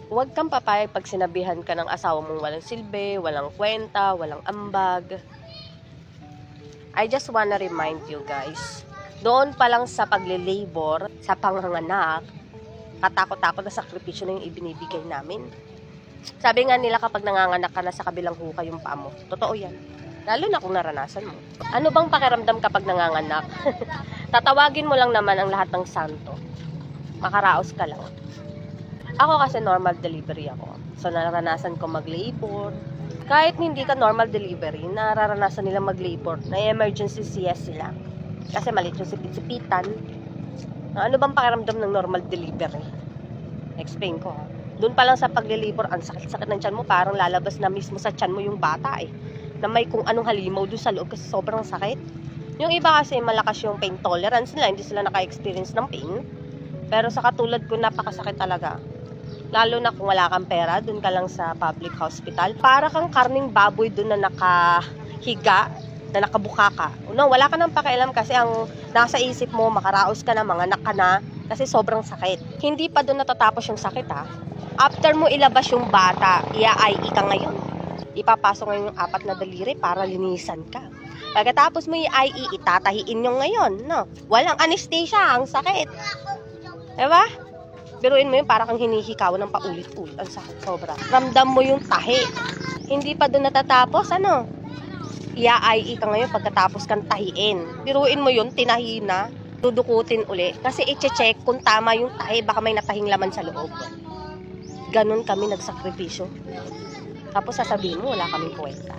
Huwag kang papayag pag sinabihan ka ng asawa mong walang silbi, walang kwenta, walang ambag. I just wanna remind you guys, doon pa lang sa pagle-labor, sa panganganak, katakot-takot na sakripisyo na yung ibinibigay namin. Sabi nga nila kapag nanganganak ka na sa kabilang hukay yung paa mo. Totoo yan. Lalo na kung naranasan mo. Ano bang pakiramdam kapag nanganganak? Tatawagin mo lang naman ang lahat ng santo. Makaraos ka lang. Ako kasi normal delivery ako. So naranasan ko mag-labor. Kahit hindi ka normal delivery, nararanasan nila mag-labor. Na-emergency CS sila. Kasi maliit yung sipit-sipitan. Ano bang pakiramdam ng normal delivery? Explain ko. Doon pa lang sa pagle-labor, ang sakit-sakit ng tiyan mo, parang lalabas na mismo sa tiyan mo yung bata eh. Na may kung anong halimaw doon sa loob kasi sobrang sakit. Yung iba kasi malakas yung pain tolerance nila, hindi sila naka-experience ng pain. Pero sa katulad ko, napakasakit talaga. Lalo na kung wala kang pera, doon ka lang sa public hospital. Para kang karning baboy doon na nakahiga, na nakabuka ka. No, wala ka nang pakialam kasi ang nasa isip mo, makaraos ka na, manganak ka na, kasi sobrang sakit. Hindi pa doon natatapos yung sakit ha. After mo ilabas yung bata, i-IE ka ngayon. Ipapasok ngayon yung 4 na daliri para linisan ka. Pagkatapos mo i-IE, itatahiin nyo ngayon. No? Walang anesthesia, ang sakit. Diba? Biruin mo yun, para kang hinihikaw ng paulit-ulit. Ang sakit, sobra. Ramdam mo yung tahi. Hindi pa doon natatapos, ano? I-IE ka ngayon pagkatapos kang tahiin. Biruin mo yun, tinahi na, dudukutin uli. Kasi i-check kung tama yung tahi, baka may natahing laman sa loob. Ganon kami nagsakripisyo. Tapos sasabihin mo, wala kaming kwenta.